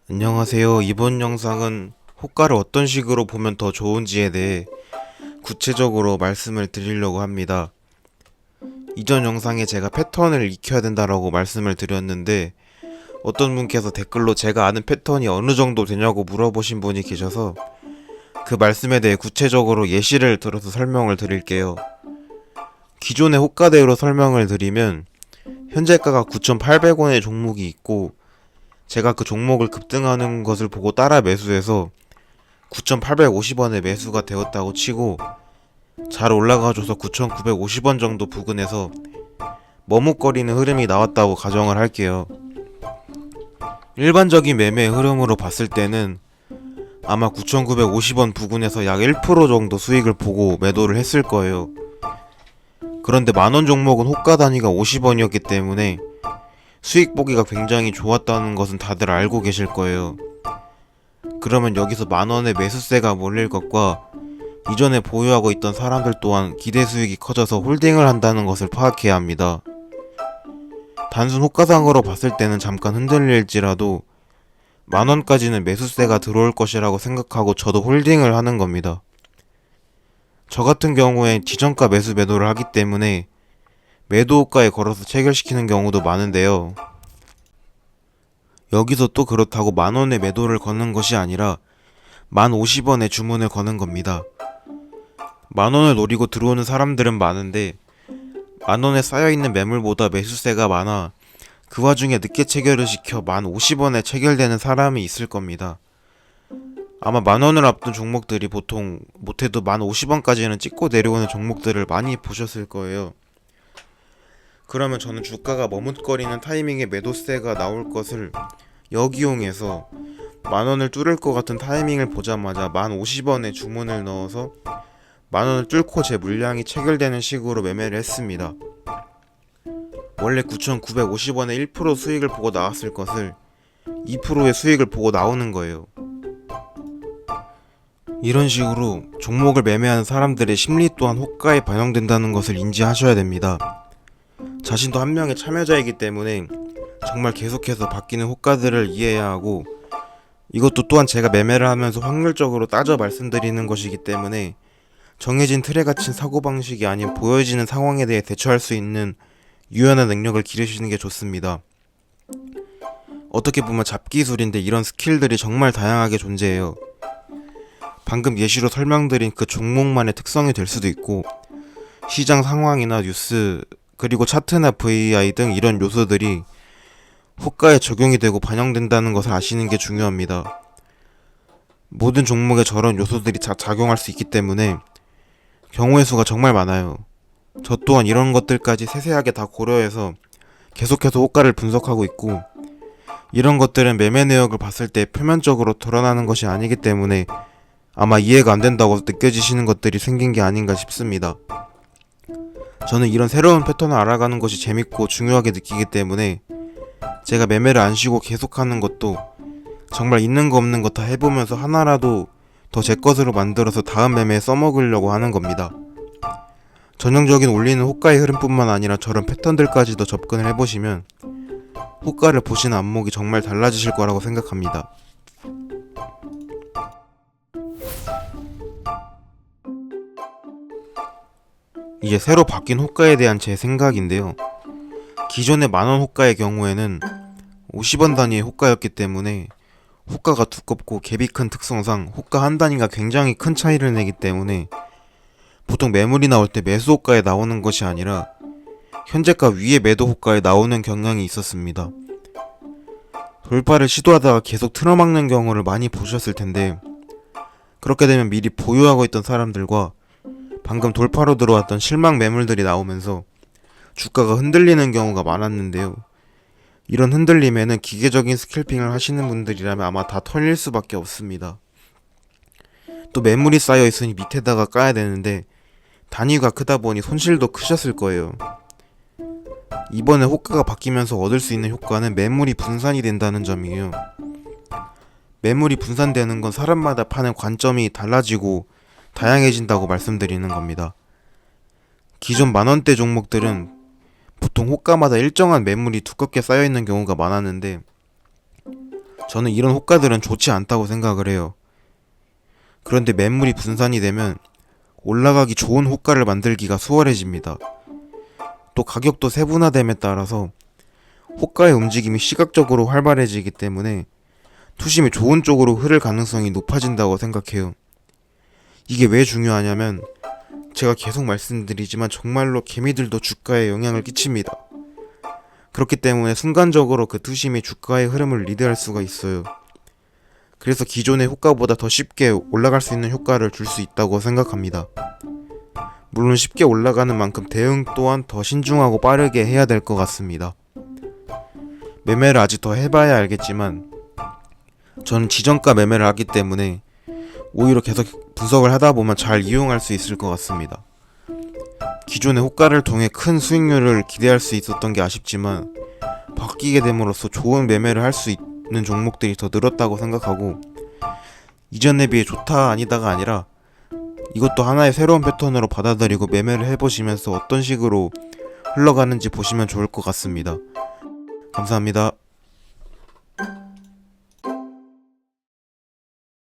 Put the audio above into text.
안녕하세요. 이번 영상은 호가를 어떤 식으로 보면 더 좋은지에 대해 구체적으로 말씀을 드리려고 합니다. 이전 영상에 제가 패턴을 익혀야 된다라고 말씀을 드렸는데 어떤 분께서 댓글로 제가 아는 패턴이 어느 정도 되냐고 물어보신 분이 계셔서 그 말씀에 대해 구체적으로 예시를 들어서 설명을 드릴게요. 기존의 호가대로 설명을 드리면 현재가가 9,800원의 종목이 있고 제가 그 종목을 급등하는 것을 보고 따라 매수해서 9,850원에 매수가 되었다고 치고 잘 올라가줘서 9,950원 정도 부근에서 머뭇거리는 흐름이 나왔다고 가정을 할게요. 일반적인 매매 흐름으로 봤을 때는 아마 9,950원 부근에서 약 1% 정도 수익을 보고 매도를 했을 거예요. 그런데 만원 종목은 호가 단위가 50원이었기 때문에 수익 보기가 굉장히 좋았다는 것은 다들 알고 계실 거예요. 그러면 여기서 만원의 매수세가 몰릴 것과 이전에 보유하고 있던 사람들 또한 기대 수익이 커져서 홀딩을 한다는 것을 파악해야 합니다. 단순 호가상으로 봤을 때는 잠깐 흔들릴지라도 만원까지는 매수세가 들어올 것이라고 생각하고 저도 홀딩을 하는 겁니다. 저 같은 경우엔 지정가 매수 매도를 하기 때문에 매도 호가에 걸어서 체결시키는 경우도 많은데요. 여기서 또 그렇다고 만원에 매도를 거는 것이 아니라 1,050원에 주문을 거는 겁니다. 만원을 노리고 들어오는 사람들은 많은데 만원에 쌓여있는 매물보다 매수세가 많아 그 와중에 늦게 체결을 시켜 1,050원에 체결되는 사람이 있을 겁니다. 아마 만원을 앞둔 종목들이 보통 못해도 1,050원까지는 찍고 내려오는 종목들을 많이 보셨을 거예요. 그러면 저는 주가가 머뭇거리는 타이밍에 매도세가 나올 것을 역이용해서 만원을 뚫을 것 같은 타이밍을 보자마자 1,050원에 주문을 넣어서 만원을 뚫고 제 물량이 체결되는 식으로 매매를 했습니다. 원래 9,950원에 1% 수익을 보고 나왔을 것을 2%의 수익을 보고 나오는 거예요. 이런 식으로 종목을 매매하는 사람들의 심리 또한 호가에 반영된다는 것을 인지하셔야 됩니다. 자신도 한 명의 참여자이기 때문에 정말 계속해서 바뀌는 호가들을 이해해야 하고 이것도 또한 제가 매매를 하면서 확률적으로 따져 말씀드리는 것이기 때문에 정해진 틀에 갇힌 사고방식이 아닌 보여지는 상황에 대해 대처할 수 있는 유연한 능력을 기르시는 게 좋습니다. 어떻게 보면 잡기술인데 이런 스킬들이 정말 다양하게 존재해요. 방금 예시로 설명드린 그 종목만의 특성이 될 수도 있고 시장 상황이나 뉴스 그리고 차트나 VI 등 이런 요소들이 호가에 적용이 되고 반영된다는 것을 아시는 게 중요합니다. 모든 종목에 저런 요소들이 작용할 수 있기 때문에 경우의 수가 정말 많아요. 저 또한 이런 것들까지 세세하게 다 고려해서 계속해서 호가를 분석하고 있고 이런 것들은 매매 내역을 봤을 때 표면적으로 드러나는 것이 아니기 때문에 아마 이해가 안 된다고 느껴지시는 것들이 생긴 게 아닌가 싶습니다. 저는 이런 새로운 패턴을 알아가는 것이 재밌고 중요하게 느끼기 때문에 제가 매매를 안 쉬고 계속하는 것도 정말 있는 거 없는 거 다 해보면서 하나라도 더 제 것으로 만들어서 다음 매매에 써먹으려고 하는 겁니다. 전형적인 올리는 호가의 흐름뿐만 아니라 저런 패턴들까지도 접근을 해보시면 호가를 보시는 안목이 정말 달라지실 거라고 생각합니다. 이제 새로 바뀐 호가에 대한 제 생각인데요. 기존의 만원 호가의 경우에는 50원 단위의 호가였기 때문에 호가가 두껍고 갭이 큰 특성상 호가 한 단위가 굉장히 큰 차이를 내기 때문에 보통 매물이 나올 때 매수 호가에 나오는 것이 아니라 현재가 위에 매도 호가에 나오는 경향이 있었습니다. 돌파를 시도하다가 계속 틀어막는 경우를 많이 보셨을 텐데 그렇게 되면 미리 보유하고 있던 사람들과 방금 돌파로 들어왔던 실망 매물들이 나오면서 주가가 흔들리는 경우가 많았는데요. 이런 흔들림에는 기계적인 스캘핑을 하시는 분들이라면 아마 다 털릴 수밖에 없습니다. 또 매물이 쌓여 있으니 밑에다가 까야 되는데 단위가 크다 보니 손실도 크셨을 거예요. 이번에 호가가 바뀌면서 얻을 수 있는 효과는 매물이 분산이 된다는 점이에요. 매물이 분산되는 건 사람마다 파는 관점이 달라지고 다양해진다고 말씀드리는 겁니다. 기존 만원대 종목들은 보통 호가마다 일정한 매물이 두껍게 쌓여있는 경우가 많았는데 저는 이런 호가들은 좋지 않다고 생각을 해요. 그런데 매물이 분산이 되면 올라가기 좋은 호가를 만들기가 수월해집니다. 또 가격도 세분화됨에 따라서 호가의 움직임이 시각적으로 활발해지기 때문에 투심이 좋은 쪽으로 흐를 가능성이 높아진다고 생각해요. 이게 왜 중요하냐면 제가 계속 말씀드리지만 정말로 개미들도 주가에 영향을 끼칩니다. 그렇기 때문에 순간적으로 그 투심이 주가의 흐름을 리드할 수가 있어요. 그래서 기존의 호가보다 더 쉽게 올라갈 수 있는 효과를 줄 수 있다고 생각합니다. 물론 쉽게 올라가는 만큼 대응 또한 더 신중하고 빠르게 해야 될 것 같습니다. 매매를 아직 더 해봐야 알겠지만 저는 지정가 매매를 하기 때문에 오히려 계속 분석을 하다 보면 잘 이용할 수 있을 것 같습니다. 기존의 호가를 통해 큰 수익률을 기대할 수 있었던 게 아쉽지만 바뀌게 됨으로써 좋은 매매를 할 수 있는 종목들이 더 늘었다고 생각하고 이전에 비해 좋다 아니다가 아니라 이것도 하나의 새로운 패턴으로 받아들이고 매매를 해보시면서 어떤 식으로 흘러가는지 보시면 좋을 것 같습니다. 감사합니다.